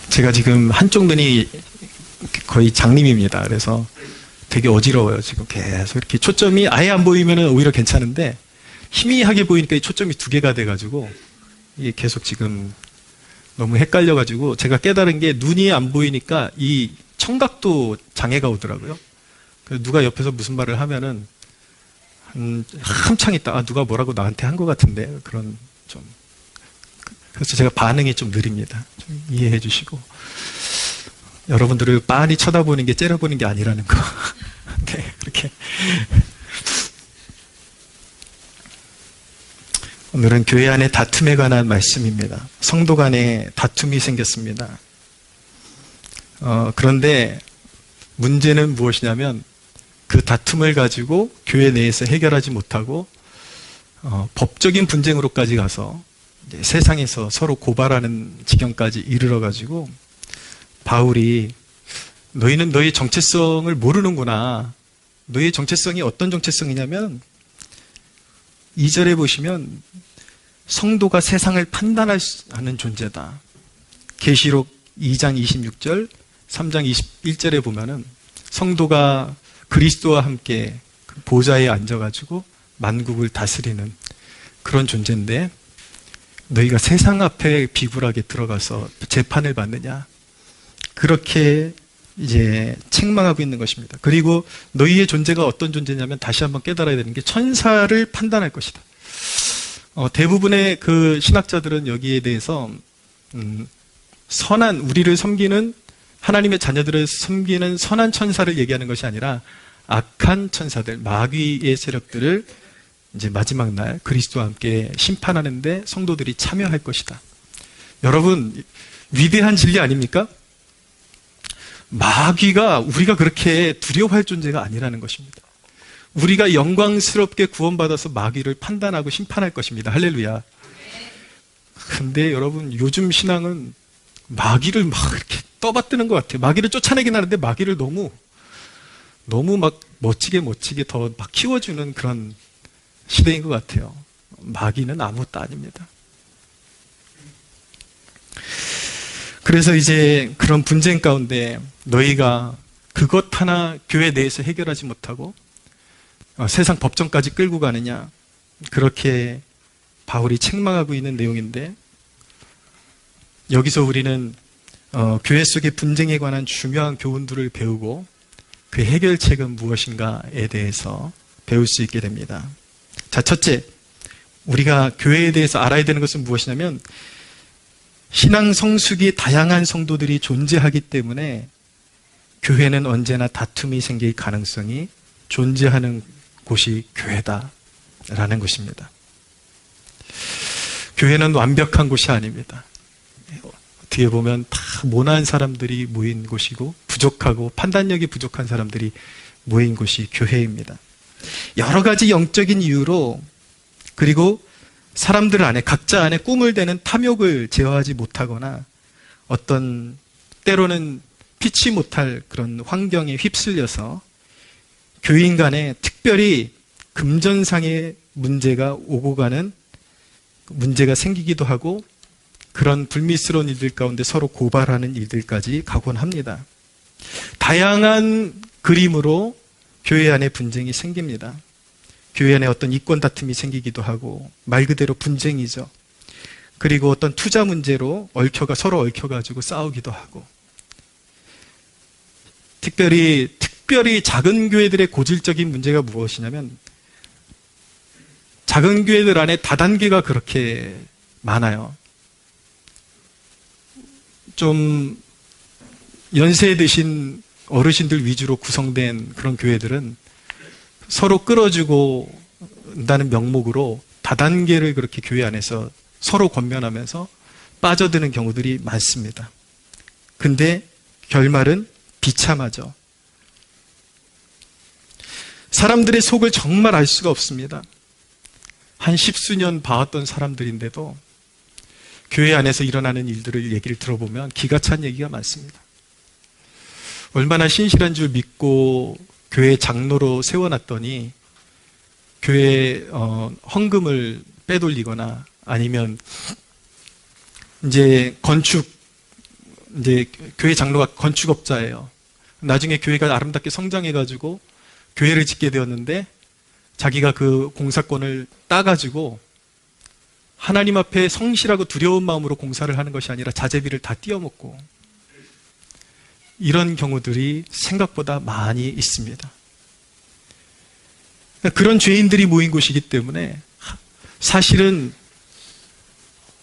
제가 지금 한쪽 눈이 거의 장님입니다. 그래서 되게 어지러워요. 지금 계속 이렇게 초점이 아예 안 보이면 오히려 괜찮은데 희미하게 보이니까 이 초점이 두 개가 돼가지고 이게 계속 지금 너무 헷갈려가지고 제가 깨달은 게 눈이 안 보이니까 이 청각도 장애가 오더라고요. 그래서 누가 옆에서 무슨 말을 하면은 한참 있다 누가 뭐라고 나한테 한 것 같은데 그런 좀 그래서 제가 반응이 좀 느립니다. 좀 이해해 주시고 여러분들을 빤히 쳐다보는 게 째려보는 게 아니라는 거. 네, 그렇게. 오늘은 교회 안의 다툼에 관한 말씀입니다. 성도 간에 다툼이 생겼습니다. 그런데 문제는 무엇이냐면 그 다툼을 가지고 교회 내에서 해결하지 못하고 법적인 분쟁으로까지 가서 이제 세상에서 서로 고발하는 지경까지 이르러가지고 바울이 너희는 너희 정체성을 모르는구나. 너희의 정체성이 어떤 정체성이냐면 2절에 보시면 성도가 세상을 판단하는 존재다. 계시록 2장 26절, 3장 21절에 보면은 성도가 그리스도와 함께 보좌에 앉아가지고 만국을 다스리는 그런 존재인데 너희가 세상 앞에 비굴하게 들어가서 재판을 받느냐. 그렇게 이제 책망하고 있는 것입니다. 그리고 너희의 존재가 어떤 존재냐면 다시 한번 깨달아야 되는 게 천사를 판단할 것이다. 대부분의 그 신학자들은 여기에 대해서 선한 우리를 섬기는 하나님의 자녀들을 섬기는 선한 천사를 얘기하는 것이 아니라 악한 천사들, 마귀의 세력들을 이제 마지막 날 그리스도와 함께 심판하는데 성도들이 참여할 것이다. 여러분 위대한 진리 아닙니까? 마귀가 우리가 그렇게 두려워할 존재가 아니라는 것입니다. 우리가 영광스럽게 구원받아서 마귀를 판단하고 심판할 것입니다. 할렐루야. 근데 여러분 요즘 신앙은 마귀를 막 이렇게 떠받드는 것 같아요. 마귀를 쫓아내긴 하는데 마귀를 너무 막 멋지게 더 막 키워주는 그런 시대인 것 같아요. 마귀는 아무것도 아닙니다. 그래서 이제 그런 분쟁 가운데 너희가 그것 하나 교회 내에서 해결하지 못하고 세상 법정까지 끌고 가느냐, 그렇게 바울이 책망하고 있는 내용인데 여기서 우리는 교회 속의 분쟁에 관한 중요한 교훈들을 배우고 그 해결책은 무엇인가에 대해서 배울 수 있게 됩니다. 자, 첫째, 우리가 교회에 대해서 알아야 되는 것은 무엇이냐면 신앙 성숙이 다양한 성도들이 존재하기 때문에 교회는 언제나 다툼이 생길 가능성이 존재하는 곳이 교회다라는 것입니다. 교회는 완벽한 곳이 아닙니다. 어떻게 보면 다 모난 사람들이 모인 곳이고 부족하고 판단력이 부족한 사람들이 모인 곳이 교회입니다. 여러 가지 영적인 이유로 그리고 사람들 안에 각자 안에 꿈을 대는 탐욕을 제어하지 못하거나 어떤 때로는 피치 못할 그런 환경에 휩쓸려서 교인 간에 특별히 금전상의 문제가 오고 가는 문제가 생기기도 하고 그런 불미스러운 일들 가운데 서로 고발하는 일들까지 가곤 합니다. 다양한 그림으로 교회 안에 분쟁이 생깁니다. 교회 안에 어떤 이권 다툼이 생기기도 하고 말 그대로 분쟁이죠. 그리고 어떤 투자 문제로 서로 얽혀가지고 싸우기도 하고 특별히 작은 교회들의 고질적인 문제가 무엇이냐면 작은 교회들 안에 다단계가 그렇게 많아요. 좀 연세 드신 어르신들 위주로 구성된 그런 교회들은 서로 끌어주고 다는 명목으로 다단계를 그렇게 교회 안에서 서로 권면하면서 빠져드는 경우들이 많습니다. 근데 결말은 비참하죠. 사람들의 속을 정말 알 수가 없습니다. 한 십수년 봐왔던 사람들인데도 교회 안에서 일어나는 일들을 얘기를 들어보면 기가 찬 얘기가 많습니다. 얼마나 신실한 줄 믿고 교회 장로로 세워놨더니 교회 헌금을 빼돌리거나 아니면 이제 교회 장로가 건축업자예요. 나중에 교회가 아름답게 성장해가지고 교회를 짓게 되었는데 자기가 그 공사권을 따가지고 하나님 앞에 성실하고 두려운 마음으로 공사를 하는 것이 아니라 자재비를 다 띄어먹고, 이런 경우들이 생각보다 많이 있습니다. 그런 죄인들이 모인 곳이기 때문에 사실은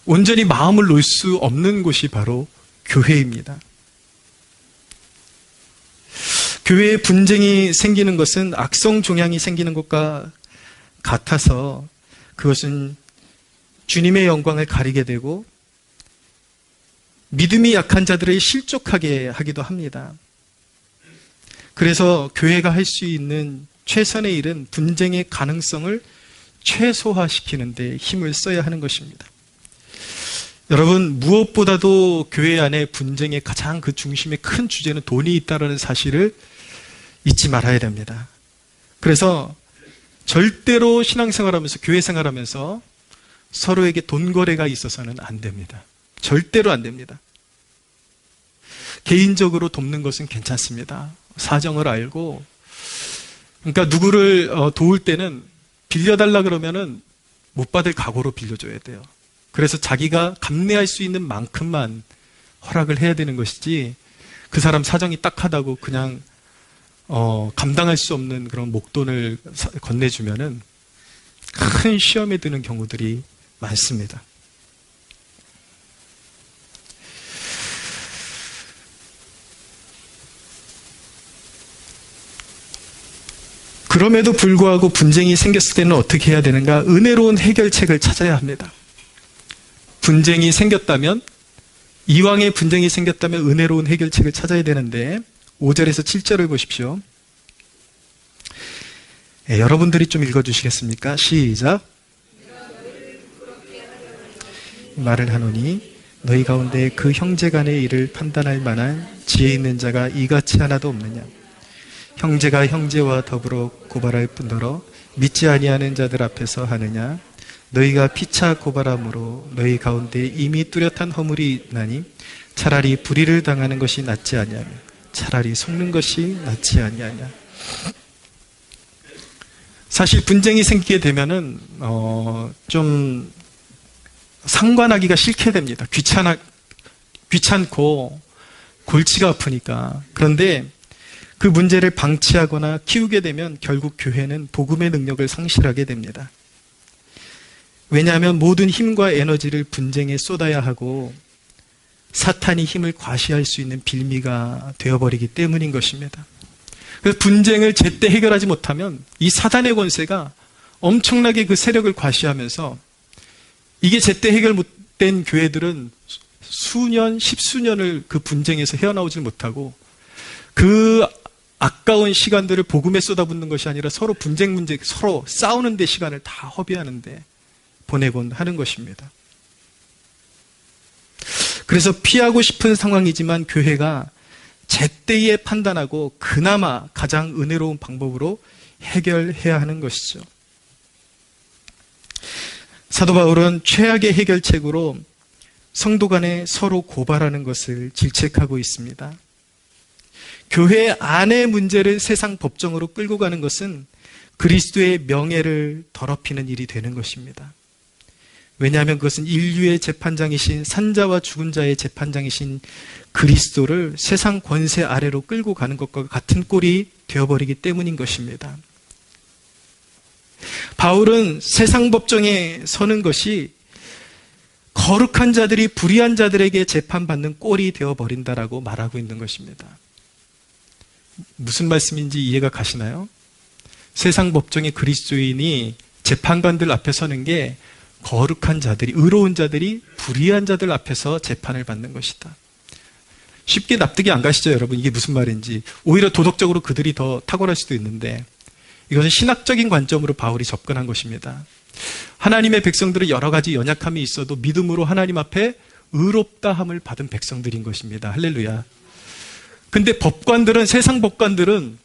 온전히 마음을 놓을 수 없는 곳이 바로 교회입니다. 교회에 분쟁이 생기는 것은 악성 종양이 생기는 것과 같아서 그것은 주님의 영광을 가리게 되고 믿음이 약한 자들을 실족하게 하기도 합니다. 그래서 교회가 할 수 있는 최선의 일은 분쟁의 가능성을 최소화시키는 데 힘을 써야 하는 것입니다. 여러분, 무엇보다도 교회 안에 분쟁의 가장 그 중심의 큰 주제는 돈이 있다는 사실을 잊지 말아야 됩니다. 그래서 절대로 신앙생활하면서, 교회 생활하면서 서로에게 돈 거래가 있어서는 안 됩니다. 절대로 안 됩니다. 개인적으로 돕는 것은 괜찮습니다. 사정을 알고, 그러니까 누구를 도울 때는 빌려달라 그러면은 못 받을 각오로 빌려줘야 돼요. 그래서 자기가 감내할 수 있는 만큼만 허락을 해야 되는 것이지, 그 사람 사정이 딱하다고 그냥 감당할 수 없는 그런 목돈을 건네주면은 큰 시험에 드는 경우들이 많습니다. 그럼에도 불구하고 분쟁이 생겼을 때는 어떻게 해야 되는가? 은혜로운 해결책을 찾아야 합니다. 분쟁이 생겼다면, 이왕의 분쟁이 생겼다면 은혜로운 해결책을 찾아야 되는데 5절에서 7절을 보십시오. 여러분들이 좀 읽어주시겠습니까? 시작. 말을 하노니 너희 가운데 그 형제 간의 일을 판단할 만한 지혜 있는 자가 이같이 하나도 없느냐? 형제가 형제와 더불어 고발할 뿐더러 믿지 아니하는 자들 앞에서 하느냐? 너희가 피차 고발함으로 너희 가운데 이미 뚜렷한 허물이 있나니 차라리 불의를 당하는 것이 낫지 아니하며 차라리 속는 것이 낫지 아니하냐. 사실 분쟁이 생기게 되면은 좀 상관하기가 싫게 됩니다. 귀찮고 골치가 아프니까. 그런데 그 문제를 방치하거나 키우게 되면 결국 교회는 복음의 능력을 상실하게 됩니다. 왜냐하면 모든 힘과 에너지를 분쟁에 쏟아야 하고 사탄이 힘을 과시할 수 있는 빌미가 되어버리기 때문인 것입니다. 그래서 분쟁을 제때 해결하지 못하면 이 사단의 권세가 엄청나게 그 세력을 과시하면서, 이게 제때 해결 못된 교회들은 수년, 십수년을 그 분쟁에서 헤어나오질 못하고 그 아까운 시간들을 복음에 쏟아붓는 것이 아니라 서로 분쟁 문제, 서로 싸우는 데 시간을 다 허비하는데 보내곤 하는 것입니다. 그래서 피하고 싶은 상황이지만 교회가 제때에 판단하고 그나마 가장 은혜로운 방법으로 해결해야 하는 것이죠. 사도 바울은 최악의 해결책으로 성도 간에 서로 고발하는 것을 질책하고 있습니다. 교회 안의 문제를 세상 법정으로 끌고 가는 것은 그리스도의 명예를 더럽히는 일이 되는 것입니다. 왜냐하면 그것은 인류의 재판장이신, 산자와 죽은 자의 재판장이신 그리스도를 세상 권세 아래로 끌고 가는 것과 같은 꼴이 되어버리기 때문인 것입니다. 바울은 세상 법정에 서는 것이 거룩한 자들이 불의한 자들에게 재판받는 꼴이 되어버린다라고 말하고 있는 것입니다. 무슨 말씀인지 이해가 가시나요? 세상 법정의 그리스도인이 재판관들 앞에 서는 게 거룩한 자들이, 의로운 자들이 불의한 자들 앞에서 재판을 받는 것이다. 쉽게 납득이 안 가시죠, 여러분? 이게 무슨 말인지. 오히려 도덕적으로 그들이 더 탁월할 수도 있는데, 이것은 신학적인 관점으로 바울이 접근한 것입니다. 하나님의 백성들은 여러 가지 연약함이 있어도 믿음으로 하나님 앞에 의롭다함을 받은 백성들인 것입니다. 할렐루야. 근데 법관들은, 세상 법관들은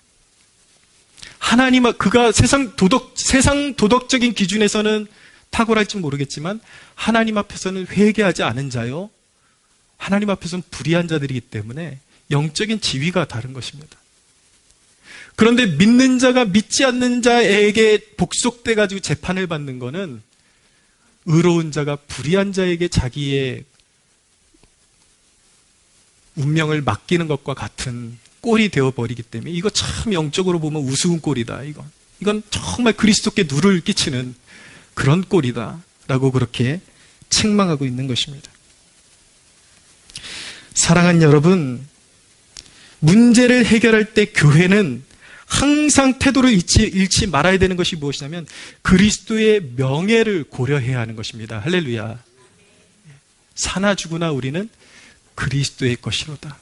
하나님, 그가 세상 도덕적인 기준에서는 탁월할지 모르겠지만 하나님 앞에서는 회개하지 않은 자요, 하나님 앞에서는 불의한 자들이기 때문에 영적인 지위가 다른 것입니다. 그런데 믿는 자가 믿지 않는 자에게 복속돼 가지고 재판을 받는 것은 의로운 자가 불의한 자에게 자기의 운명을 맡기는 것과 같은 꼴이 되어버리기 때문에 이거 참 영적으로 보면 우스운 꼴이다. 이건 정말 그리스도께 누를 끼치는 그런 꼴이다 라고 그렇게 책망하고 있는 것입니다. 사랑하는 여러분, 문제를 해결할 때 교회는 항상 태도를 잃지 말아야 되는 것이 무엇이냐면 그리스도의 명예를 고려해야 하는 것입니다. 할렐루야. 사나 죽으나 우리는 그리스도의 것이로다.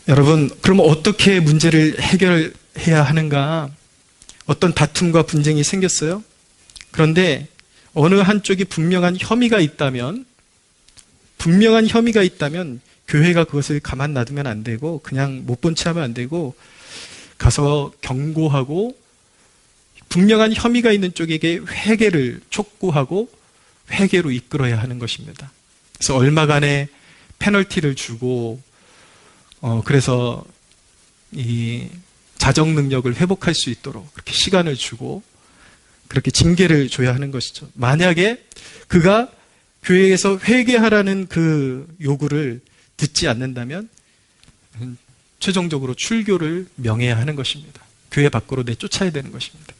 여러분, 그럼 어떻게 문제를 해결해야 하는가? 어떤 다툼과 분쟁이 생겼어요. 그런데 어느 한쪽이 분명한 혐의가 있다면 교회가 그것을 가만 놔두면 안 되고 그냥 못 본 채 하면 안 되고 가서 경고하고 분명한 혐의가 있는 쪽에게 회개를 촉구하고 회개로 이끌어야 하는 것입니다. 그래서 얼마간의 페널티를 주고 그래서 이 자정 능력을 회복할 수 있도록 그렇게 시간을 주고 그렇게 징계를 줘야 하는 것이죠. 만약에 그가 교회에서 회개하라는 그 요구를 듣지 않는다면 최종적으로 출교를 명해야 하는 것입니다. 교회 밖으로 내쫓아야 되는 것입니다.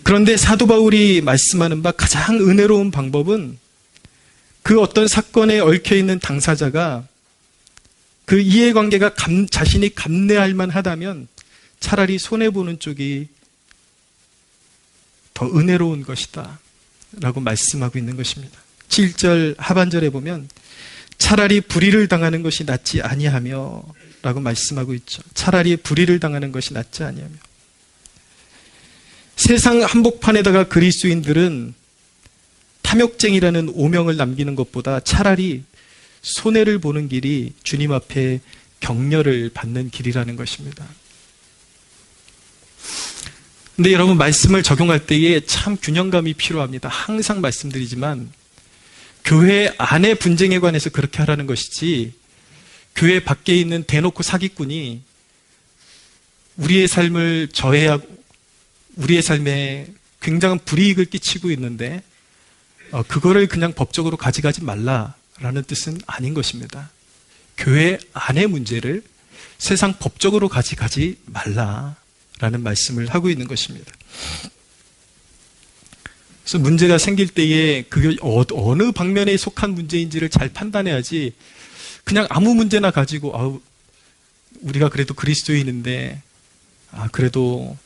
그런데 사도 바울이 말씀하는 바 가장 은혜로운 방법은 그 어떤 사건에 얽혀있는 당사자가 그 이해관계가 자신이 감내할 만하다면 차라리 손해보는 쪽이 더 은혜로운 것이다 라고 말씀하고 있는 것입니다. 7절 하반절에 보면 차라리 불의를 당하는 것이 낫지 아니하며 라고 말씀하고 있죠. 차라리 불의를 당하는 것이 낫지 아니하며. 세상 한복판에다가 그리스도인들은 탐욕쟁이라는 오명을 남기는 것보다 차라리 손해를 보는 길이 주님 앞에 격려를 받는 길이라는 것입니다. 근데 여러분, 말씀을 적용할 때에 참 균형감이 필요합니다. 항상 말씀드리지만 교회 안의 분쟁에 관해서 그렇게 하라는 것이지 교회 밖에 있는 대놓고 사기꾼이 우리의 삶을 저해하고 우리의 삶에 굉장한 불이익을 끼치고 있는데 그거를 그냥 법적으로 가져가지 말라라는 뜻은 아닌 것입니다. 교회 안의 문제를 세상 법적으로 가져가지 말라라는 말씀을 하고 있는 것입니다. 그래서 문제가 생길 때에 그게 어느 방면에 속한 문제인지를 잘 판단해야지 그냥 아무 문제나 가지고 우리가 그래도 그리스도인인데 그래도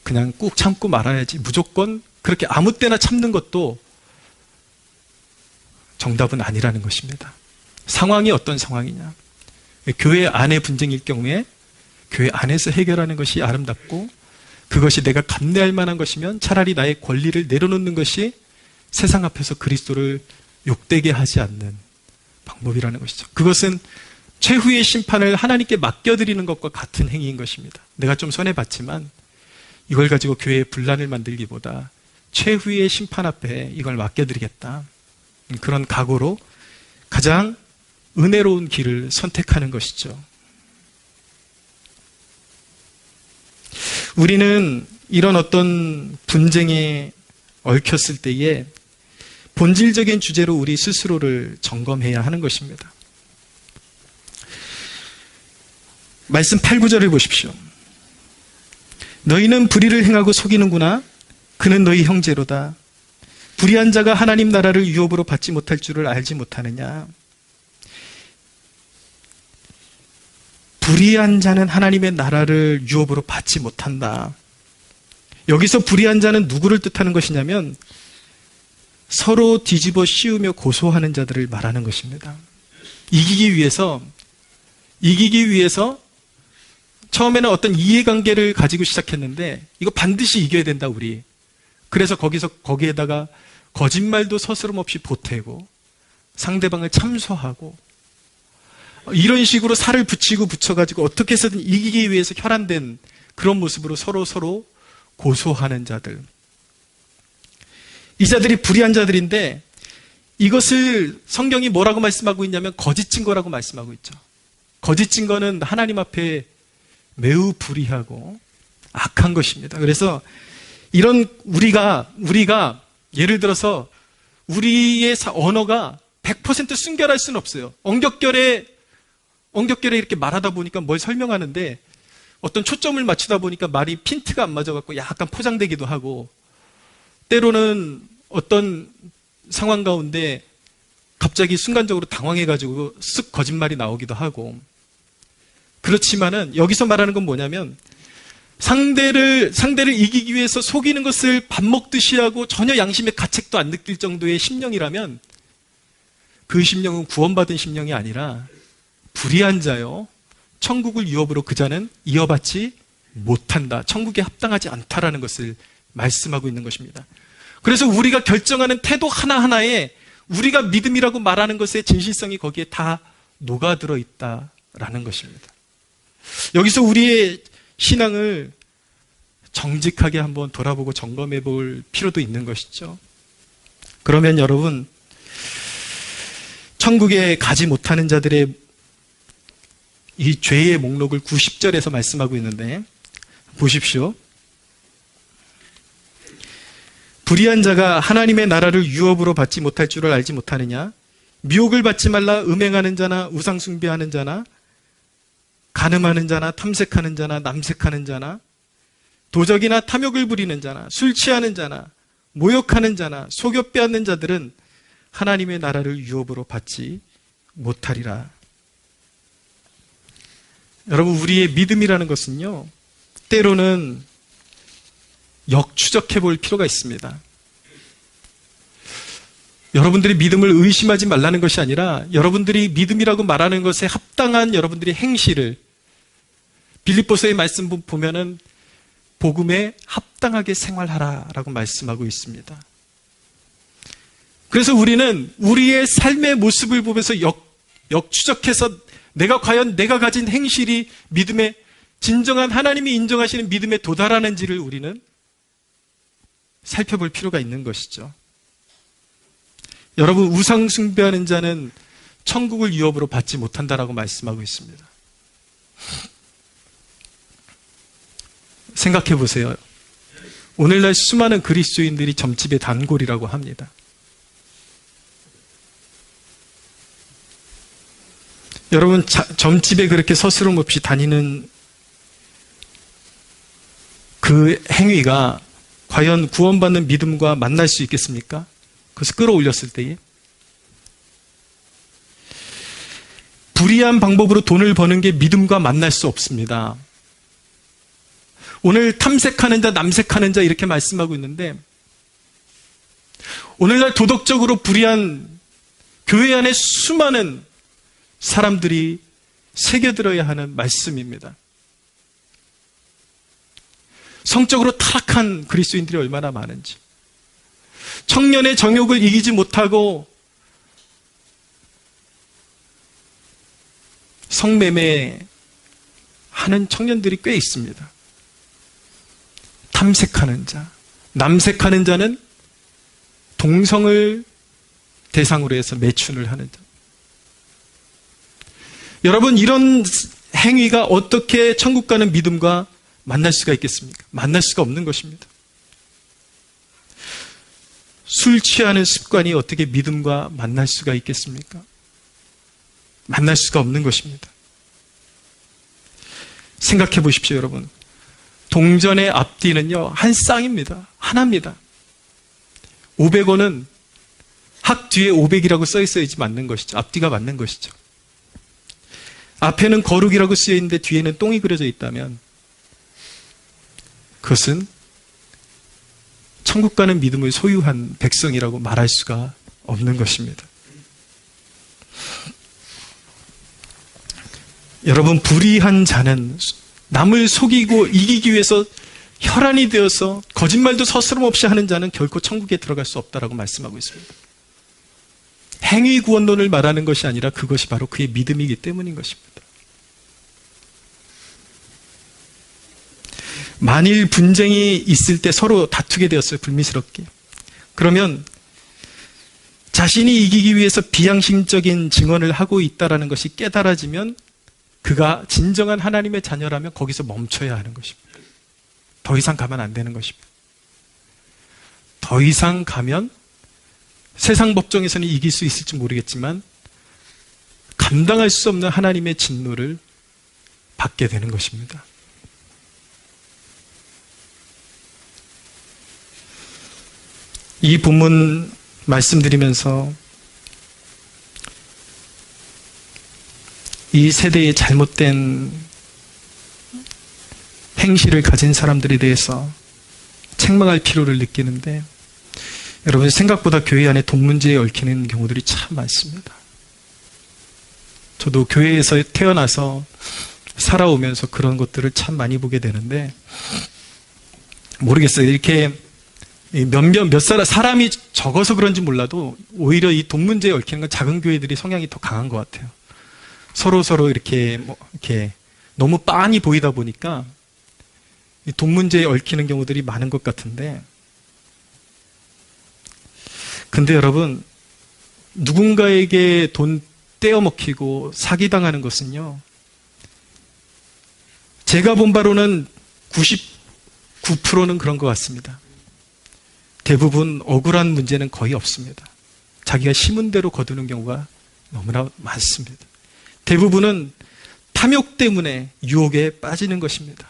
그냥 꾹 참고 말아야지 무조건 그렇게 아무 때나 참는 것도 정답은 아니라는 것입니다. 상황이 어떤 상황이냐. 교회 안의 분쟁일 경우에 교회 안에서 해결하는 것이 아름답고 그것이 내가 감내할 만한 것이면 차라리 나의 권리를 내려놓는 것이 세상 앞에서 그리스도를 욕되게 하지 않는 방법이라는 것이죠. 그것은 최후의 심판을 하나님께 맡겨드리는 것과 같은 행위인 것입니다. 내가 좀 손해봤지만 이걸 가지고 교회에 분란을 만들기보다 최후의 심판 앞에 이걸 맡겨드리겠다. 그런 각오로 가장 은혜로운 길을 선택하는 것이죠. 우리는 이런 어떤 분쟁에 얽혔을 때에 본질적인 주제로 우리 스스로를 점검해야 하는 것입니다. 말씀 8, 9절을 보십시오. 너희는 불의를 행하고 속이는구나. 그는 너희 형제로다. 불의한 자가 하나님 나라를 유업으로 받지 못할 줄을 알지 못하느냐. 불의한 자는 하나님의 나라를 유업으로 받지 못한다. 여기서 불의한 자는 누구를 뜻하는 것이냐면 서로 뒤집어 씌우며 고소하는 자들을 말하는 것입니다. 이기기 위해서 처음에는 어떤 이해관계를 가지고 시작했는데 이거 반드시 이겨야 된다 우리. 그래서 거기에다가 거짓말도 서스럼 없이 보태고 상대방을 참소하고 이런 식으로 살을 붙여가지고 어떻게 해서든 이기기 위해서 혈안된 그런 모습으로 서로 고소하는 자들. 이 자들이 불의한 자들인데 이것을 성경이 뭐라고 말씀하고 있냐면 거짓 증거라고 말씀하고 있죠. 거짓 증거는 하나님 앞에 매우 불의하고 악한 것입니다. 그래서 이런 우리가 예를 들어서 우리의 언어가 100% 순결할 수는 없어요. 엉격결에 이렇게 말하다 보니까 뭘 설명하는데 어떤 초점을 맞추다 보니까 말이 핀트가 안 맞아갖고 약간 포장되기도 하고, 때로는 어떤 상황 가운데 갑자기 순간적으로 당황해가지고 쓱 거짓말이 나오기도 하고. 그렇지만은 여기서 말하는 건 뭐냐면 상대를 이기기 위해서 속이는 것을 밥 먹듯이 하고 전혀 양심의 가책도 안 느낄 정도의 심령이라면 그 심령은 구원받은 심령이 아니라 불의한 자요, 천국을 유업으로 그 자는 이어받지 못한다, 천국에 합당하지 않다라는 것을 말씀하고 있는 것입니다. 그래서 우리가 결정하는 태도 하나하나에 우리가 믿음이라고 말하는 것의 진실성이 거기에 다 녹아들어 있다라는 것입니다. 여기서 우리의 신앙을 정직하게 한번 돌아보고 점검해 볼 필요도 있는 것이죠. 그러면 여러분, 천국에 가지 못하는 자들의 이 죄의 목록을 90절에서 말씀하고 있는데 보십시오. 불의한 자가 하나님의 나라를 유업으로 받지 못할 줄을 알지 못하느냐? 미혹을 받지 말라. 음행하는 자나 우상 숭배하는 자나 간음하는 자나 탐색하는 자나 남색하는 자나 도적이나 탐욕을 부리는 자나 술 취하는 자나 모욕하는 자나 속여 빼앗는 자들은 하나님의 나라를 유업으로 받지 못하리라. 여러분, 우리의 믿음이라는 것은요, 때로는 역추적해 볼 필요가 있습니다. 여러분들이 믿음을 의심하지 말라는 것이 아니라 여러분들이 믿음이라고 말하는 것에 합당한 여러분들의 행실을, 빌립보서의 말씀 보면은 복음에 합당하게 생활하라라고 말씀하고 있습니다. 그래서 우리는 우리의 삶의 모습을 보면서 역추적해서 과연 내가 가진 행실이 믿음의 진정한 하나님이 인정하시는 믿음에 도달하는지를 우리는 살펴볼 필요가 있는 것이죠. 여러분, 우상 숭배하는 자는 천국을 유업으로 받지 못한다라고 말씀하고 있습니다. 생각해 보세요. 오늘날 수많은 그리스도인들이 점집의 단골이라고 합니다. 여러분, 점집에 그렇게 서스럼 없이 다니는 그 행위가 과연 구원받는 믿음과 만날 수 있겠습니까? 그것을 끌어올렸을 때에 불의한 방법으로 돈을 버는 게 믿음과 만날 수 없습니다. 오늘 탐색하는 자, 남색하는 자 이렇게 말씀하고 있는데, 오늘날 도덕적으로 불의한 교회 안에 수많은 사람들이 새겨들어야 하는 말씀입니다. 성적으로 타락한 그리스도인들이 얼마나 많은지, 청년의 정욕을 이기지 못하고 성매매 하는 청년들이 꽤 있습니다. 탐색하는 자, 남색하는 자는 동성을 대상으로 해서 매춘을 하는 자. 여러분, 이런 행위가 어떻게 천국 가는 믿음과 만날 수가 있겠습니까? 만날 수가 없는 것입니다. 술 취하는 습관이 어떻게 믿음과 만날 수가 있겠습니까? 만날 수가 없는 것입니다. 생각해 보십시오, 여러분. 동전의 앞뒤는요, 한 쌍입니다. 하나입니다. 500원은 학 뒤에 500이라고 써 있어야지 맞는 것이죠. 앞뒤가 맞는 것이죠. 앞에는 거룩이라고 쓰여 있는데 뒤에는 똥이 그려져 있다면 그것은 천국 가는 믿음을 소유한 백성이라고 말할 수가 없는 것입니다. 여러분, 불의한 자는 남을 속이고 이기기 위해서 혈안이 되어서 거짓말도 서스럼 없이 하는 자는 결코 천국에 들어갈 수 없다라고 말씀하고 있습니다. 행위 구원론을 말하는 것이 아니라 그것이 바로 그의 믿음이기 때문인 것입니다. 만일 분쟁이 있을 때 서로 다투게 되었어요. 불미스럽게. 그러면 자신이 이기기 위해서 비양심적인 증언을 하고 있다는 것이 깨달아지면 그가 진정한 하나님의 자녀라면 거기서 멈춰야 하는 것입니다. 더 이상 가면 안 되는 것입니다. 더 이상 가면 세상 법정에서는 이길 수 있을지 모르겠지만 감당할 수 없는 하나님의 진노를 받게 되는 것입니다. 이 본문 말씀드리면서 이 세대의 잘못된 행실을 가진 사람들에 대해서 책망할 필요를 느끼는데, 여러분 생각보다 교회 안에 돈 문제에 얽히는 경우들이 참 많습니다. 저도 교회에서 태어나서 살아오면서 그런 것들을 참 많이 보게 되는데, 모르겠어요. 이렇게 사람이 적어서 그런지 몰라도 오히려 이 돈 문제에 얽히는 건 작은 교회들이 성향이 더 강한 것 같아요. 서로 이렇게 너무 빤히 보이다 보니까 이 돈 문제에 얽히는 경우들이 많은 것 같은데, 근데 여러분, 누군가에게 돈 떼어먹히고 사기당하는 것은요, 제가 본 바로는 99%는 그런 것 같습니다. 대부분 억울한 문제는 거의 없습니다. 자기가 심은 대로 거두는 경우가 너무나 많습니다. 대부분은 탐욕 때문에 유혹에 빠지는 것입니다.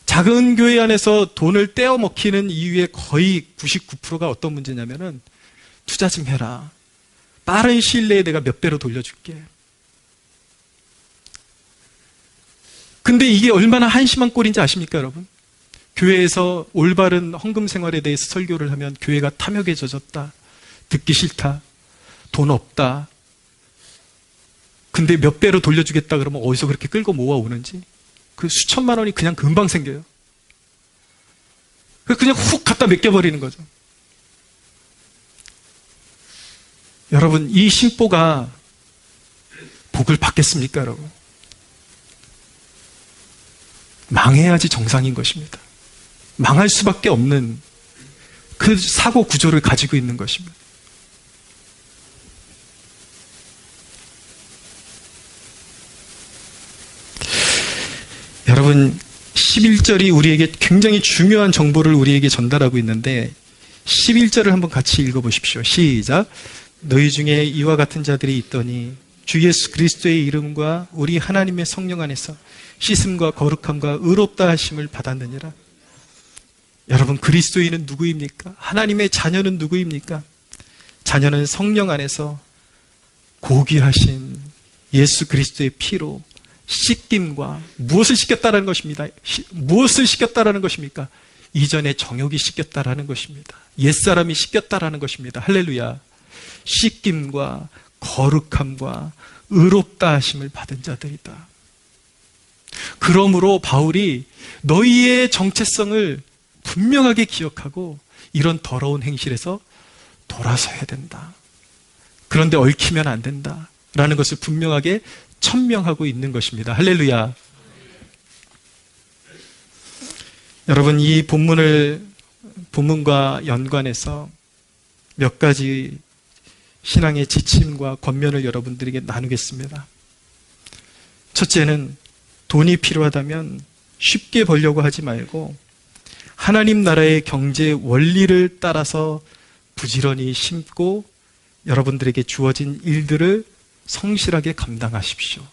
작은 교회 안에서 돈을 떼어먹히는 이유의 거의 99%가 어떤 문제냐면은, 투자 좀 해라. 빠른 시일 내에 내가 몇 배로 돌려줄게. 근데 이게 얼마나 한심한 꼴인지 아십니까, 여러분? 교회에서 올바른 헌금 생활에 대해서 설교를 하면 교회가 탐욕에 젖었다, 듣기 싫다, 돈 없다. 근데 몇 배로 돌려주겠다 그러면 어디서 그렇게 끌고 모아오는지, 그 수천만 원이 그냥 금방 생겨요. 그냥 훅 갖다 맡겨버리는 거죠. 여러분, 이 심보가 복을 받겠습니까, 여러분? 망해야지 정상인 것입니다. 망할 수밖에 없는 그 사고 구조를 가지고 있는 것입니다. 여러분, 11절이 우리에게 굉장히 중요한 정보를 우리에게 전달하고 있는데, 11절을 한번 같이 읽어보십시오. 시작. 너희 중에 이와 같은 자들이 있더니 주 예수 그리스도의 이름과 우리 하나님의 성령 안에서 씻음과 거룩함과 의롭다 하심을 받았느니라. 여러분, 그리스도인은 누구입니까? 하나님의 자녀는 누구입니까? 자녀는 성령 안에서 고귀하신 예수 그리스도의 피로 씻김과, 무엇을 씻겼다라는 것입니다. 무엇을 씻겼다라는 것입니까? 이전에 정욕이 씻겼다라는 것입니다. 옛사람이 씻겼다라는 것입니다. 할렐루야. 씻김과 거룩함과 의롭다 하심을 받은 자들이다. 그러므로 바울이 너희의 정체성을 분명하게 기억하고 이런 더러운 행실에서 돌아서야 된다. 그런데 얽히면 안 된다. 라는 것을 분명하게 천명하고 있는 것입니다. 할렐루야. 여러분, 이 본문과 연관해서 몇 가지 신앙의 지침과 권면을 여러분들에게 나누겠습니다. 첫째는, 돈이 필요하다면 쉽게 벌려고 하지 말고 하나님 나라의 경제 원리를 따라서 부지런히 심고 여러분들에게 주어진 일들을 성실하게 감당하십시오.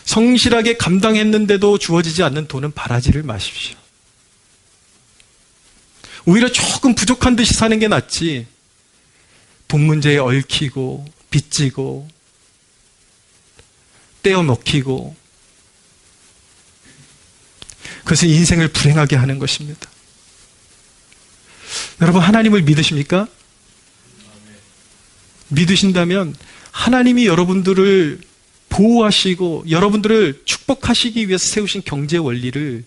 성실하게 감당했는데도 주어지지 않는 돈은 바라지를 마십시오. 오히려 조금 부족한 듯이 사는 게 낫지, 돈 문제에 얽히고 빚지고 떼어먹히고, 그것은 인생을 불행하게 하는 것입니다. 여러분, 하나님을 믿으십니까? 믿으신다면 하나님이 여러분들을 보호하시고 여러분들을 축복하시기 위해서 세우신 경제 원리를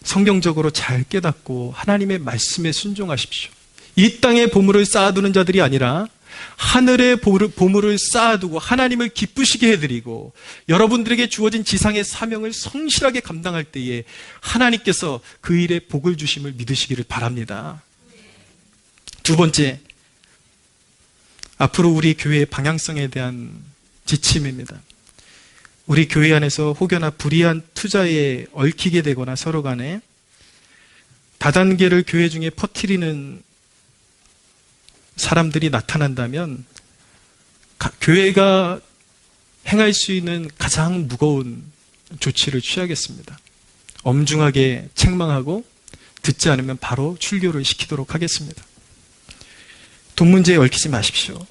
성경적으로 잘 깨닫고 하나님의 말씀에 순종하십시오. 이 땅에 보물을 쌓아두는 자들이 아니라 하늘의 보물을 쌓아두고 하나님을 기쁘시게 해드리고 여러분들에게 주어진 지상의 사명을 성실하게 감당할 때에 하나님께서 그 일에 복을 주심을 믿으시기를 바랍니다. 두 번째, 앞으로 우리 교회의 방향성에 대한 지침입니다. 우리 교회 안에서 혹여나 불의한 투자에 얽히게 되거나 서로 간에 다단계를 교회 중에 퍼뜨리는 사람들이 나타난다면 교회가 행할 수 있는 가장 무거운 조치를 취하겠습니다. 엄중하게 책망하고 듣지 않으면 바로 출교를 시키도록 하겠습니다. 돈 문제에 얽히지 마십시오.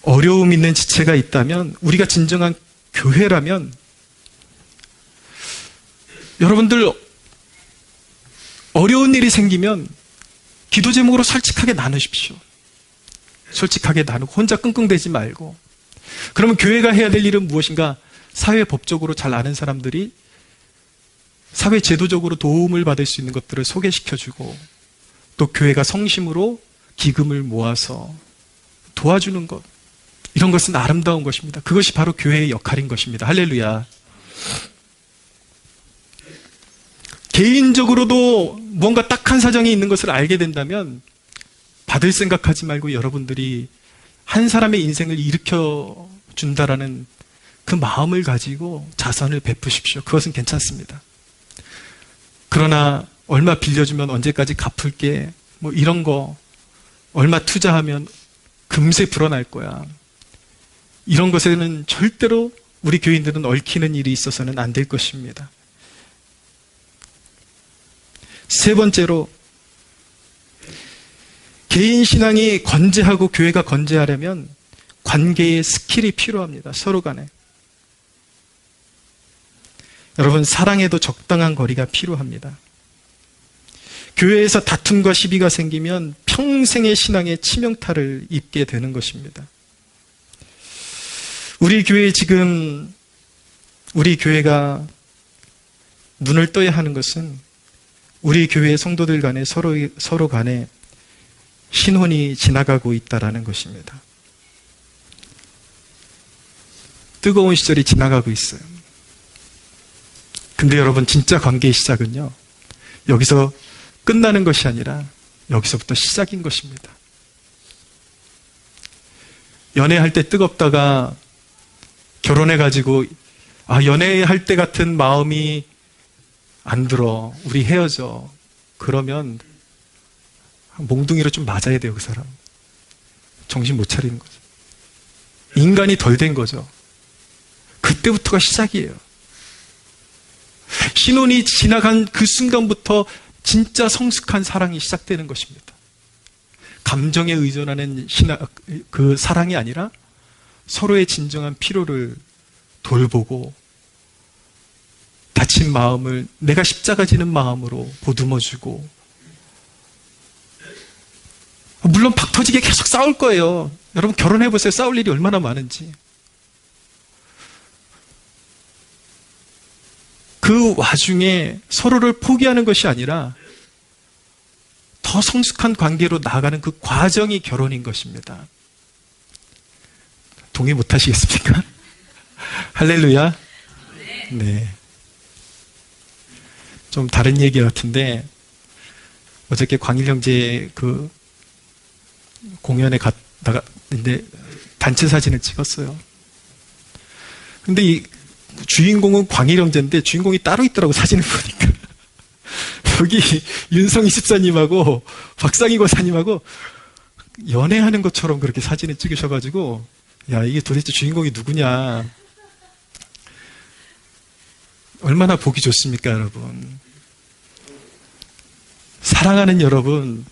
어려움 있는 지체가 있다면, 우리가 진정한 교회라면 여러분들 어려운 일이 생기면 기도 제목으로 솔직하게 나누십시오. 솔직하게 나누고 혼자 끙끙대지 말고. 그러면 교회가 해야 될 일은 무엇인가? 사회 법적으로 잘 아는 사람들이 사회 제도적으로 도움을 받을 수 있는 것들을 소개시켜주고, 또 교회가 성심으로 기금을 모아서 도와주는 것, 이런 것은 아름다운 것입니다. 그것이 바로 교회의 역할인 것입니다. 할렐루야. 개인적으로도 뭔가 딱한 사정이 있는 것을 알게 된다면 받을 생각하지 말고 여러분들이 한 사람의 인생을 일으켜 준다라는 그 마음을 가지고 자선을 베푸십시오. 그것은 괜찮습니다. 그러나 얼마 빌려주면 언제까지 갚을게, 뭐 이런 거, 얼마 투자하면 금세 불어날 거야, 이런 것에는 절대로 우리 교인들은 얽히는 일이 있어서는 안 될 것입니다. 세 번째로, 개인 신앙이 건재하고 교회가 건재하려면 관계의 스킬이 필요합니다. 서로 간에. 여러분, 사랑에도 적당한 거리가 필요합니다. 교회에서 다툼과 시비가 생기면 평생의 신앙에 치명타를 입게 되는 것입니다. 우리 교회 지금, 우리 교회가 눈을 떠야 하는 것은 우리 교회 성도들 간에 서로 간에 신혼이 지나가고 있다라는 것입니다. 뜨거운 시절이 지나가고 있어요. 근데 여러분, 진짜 관계의 시작은요, 여기서 끝나는 것이 아니라 여기서부터 시작인 것입니다. 연애할 때 뜨겁다가 결혼해가지고 연애할 때 같은 마음이 안 들어, 우리 헤어져, 그러면 몽둥이로 좀 맞아야 돼요. 그 사람 정신 못 차리는 거죠. 인간이 덜 된 거죠. 그때부터가 시작이에요. 신혼이 지나간 그 순간부터 진짜 성숙한 사랑이 시작되는 것입니다. 감정에 의존하는 그 사랑이 아니라 서로의 진정한 필요를 돌보고 다친 마음을 내가 십자가 지는 마음으로 보듬어주고, 물론 박 터지게 계속 싸울 거예요. 여러분, 결혼해보세요. 싸울 일이 얼마나 많은지. 그 와중에 서로를 포기하는 것이 아니라 더 성숙한 관계로 나아가는 그 과정이 결혼인 것입니다. 동의 못 하시겠습니까? 할렐루야. 네. 좀 다른 얘기 같은데, 어저께 광일 형제 그 공연에 갔다가 근데 단체 사진을 찍었어요. 근데 이 주인공은 광일 형제인데 주인공이 따로 있더라고, 사진을 보니까. 여기 윤성희 집사님하고 박상희 권사님하고 연애하는 것처럼 그렇게 사진을 찍으셔가지고, 야, 이게 도대체 주인공이 누구냐. 얼마나 보기 좋습니까, 여러분. 사랑하는 여러분,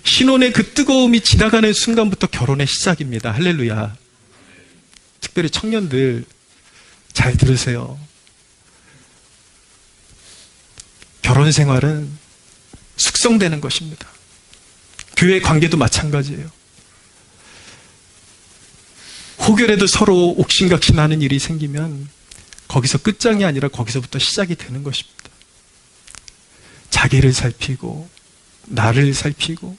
신혼의 그 뜨거움이 지나가는 순간부터 결혼의 시작입니다. 할렐루야. 특별히 청년들 잘 들으세요. 결혼 생활은 숙성되는 것입니다. 교회 관계도 마찬가지예요. 혹여라도 서로 옥신각신하는 일이 생기면 거기서 끝장이 아니라 거기서부터 시작이 되는 것입니다. 자기를 살피고 나를 살피고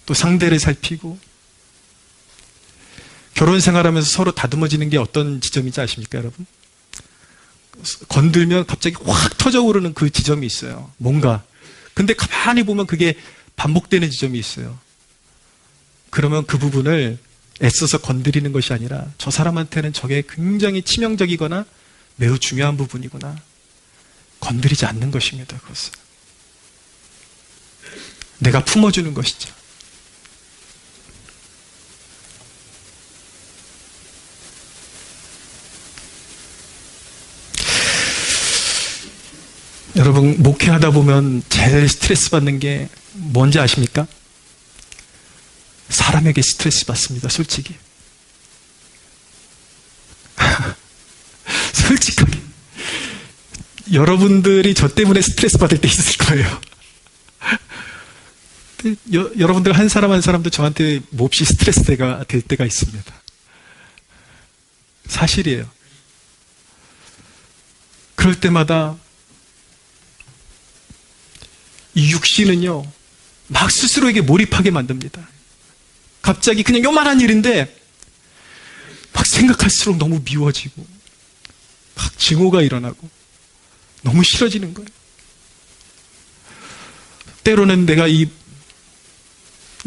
또 상대를 살피고. 결혼 생활하면서 서로 다듬어지는 게 어떤 지점인지 아십니까, 여러분? 건들면 갑자기 확 터져오르는 그 지점이 있어요. 뭔가. 근데 가만히 보면 그게 반복되는 지점이 있어요. 그러면 그 부분을 애써서 건드리는 것이 아니라 저 사람한테는 저게 굉장히 치명적이거나 매우 중요한 부분이구나. 건드리지 않는 것입니다. 그것은. 내가 품어주는 것이죠. 여러분, 목회하다 보면 제일 스트레스 받는 게 뭔지 아십니까? 사람에게 스트레스 받습니다, 솔직히. 솔직하게. 여러분들이 저 때문에 스트레스 받을 때 있을 거예요. 여러분들 한 사람 한 사람도 저한테 몹시 스트레스가 될 때가 있습니다. 사실이에요. 그럴 때마다 이 육신은요, 막 스스로에게 몰입하게 만듭니다. 갑자기 그냥 요만한 일인데 막 생각할수록 너무 미워지고 막 증오가 일어나고 너무 싫어지는 거예요. 때로는 내가 이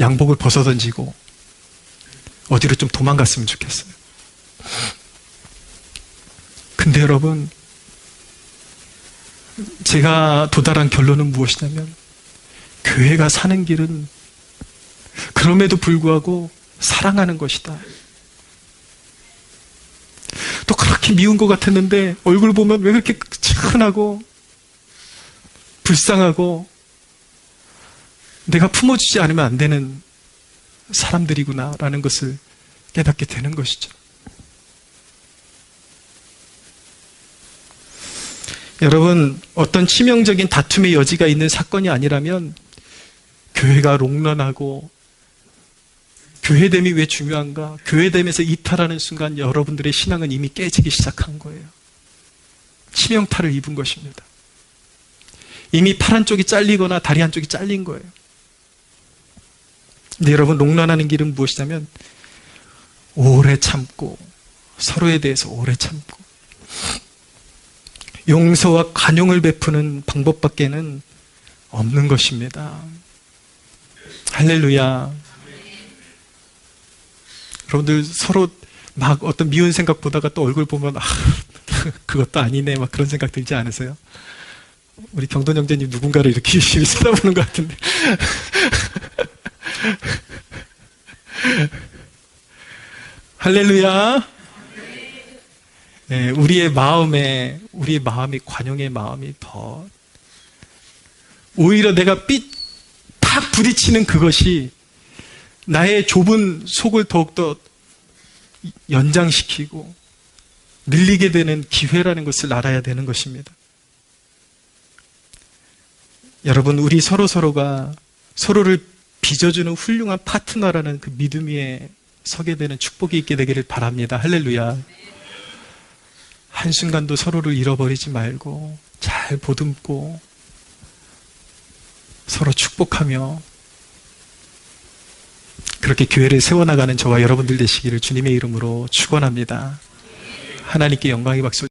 양복을 벗어던지고 어디로 좀 도망갔으면 좋겠어요. 근데 여러분, 제가 도달한 결론은 무엇이냐면 교회가 사는 길은 그럼에도 불구하고 사랑하는 것이다. 또 그렇게 미운 것 같았는데 얼굴 보면 왜 그렇게 차분하고 불쌍하고 내가 품어주지 않으면 안 되는 사람들이구나 라는 것을 깨닫게 되는 것이죠. 여러분, 어떤 치명적인 다툼의 여지가 있는 사건이 아니라면 교회가 롱런하고 교회됨이 왜 중요한가? 교회됨에서 이탈하는 순간 여러분들의 신앙은 이미 깨지기 시작한 거예요. 치명타를 입은 것입니다. 이미 팔 한쪽이 잘리거나 다리 한쪽이 잘린 거예요. 근데 여러분, 롱런하는 길은 무엇이냐면 오래 참고 서로에 대해서 오래 참고 용서와 관용을 베푸는 방법밖에는 없는 것입니다. 할렐루야. 여러분들 서로 막 어떤 미운 생각 보다가 또 얼굴 보면 그것도 아니네 막 그런 생각 들지 않으세요? 우리 경돈 형제님 누군가를 이렇게 열심히 쳐다보는 것 같은데 할렐루야. 네, 우리의 마음이 관용의 마음이 더 오히려 내가 탁 부딪히는 그것이 나의 좁은 속을 더욱더 연장시키고 늘리게 되는 기회라는 것을 알아야 되는 것입니다. 여러분, 우리 서로가 서로를 빚어주는 훌륭한 파트너라는 그 믿음 위에 서게 되는 축복이 있게 되기를 바랍니다. 할렐루야. 한순간도 서로를 잃어버리지 말고 잘 보듬고 서로 축복하며 그렇게 교회를 세워나가는 저와 여러분들 되시기를 주님의 이름으로 축원합니다. 하나님께 영광의 박수.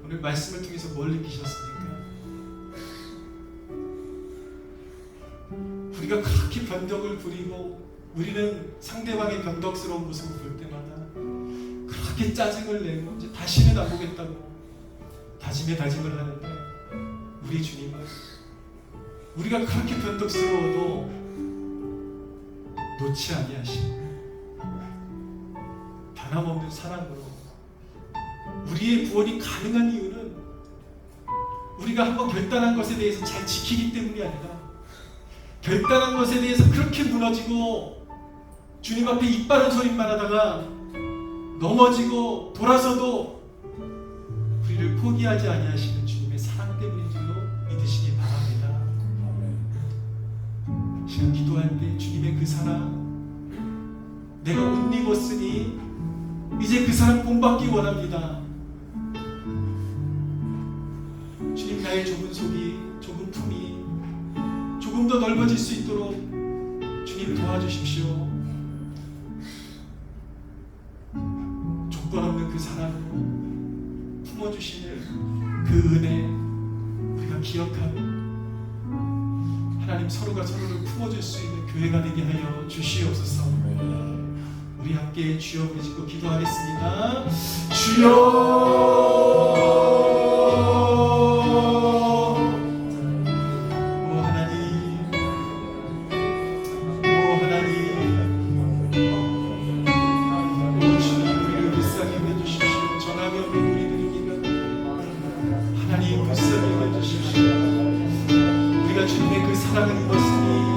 오늘 말씀을 통해서 뭘 느끼셨습니까? 우리가 그렇게 변덕을 부리고 우리는 상대방의 변덕스러운 모습을 볼 때마다 그렇게 짜증을 내고 이제 다시는 안 보겠다고 다짐을 하는데, 우리 주님은 우리가 그렇게 변덕스러워도 놓지 아니하시고 변함없는 사랑으로, 우리의 구원이 가능한 이유는 우리가 한번 결단한 것에 대해서 잘 지키기 때문이 아니라, 결단한 것에 대해서 그렇게 무너지고 주님 앞에 입 바른 소리만 하다가 넘어지고 돌아서도 우리를 포기하지 아니하시는 주님의 사랑 때문인 줄로 믿으시기 바랍니다. 지금 기도할 때 주님의 그 사랑, 내가 옷 입었으니 이제 그 사랑 본받기 원합니다. 주님, 나의 좁은 속이, 좁은 품이 조금 더 넓어질 수 있도록 주님 도와주십시오. 조건 없는 그 사랑으로 품어주시는 그 은혜 우리가 기억하고 하나님 서로가 서로를 품어줄 수 있는 교회가 되게 하여 주시옵소서. 우리 함께 주여 부르시고 기도하겠습니다. 주여, 하나님 불쌍히 여겨주십시오. 우리가 주님의 그 사랑을 입었으니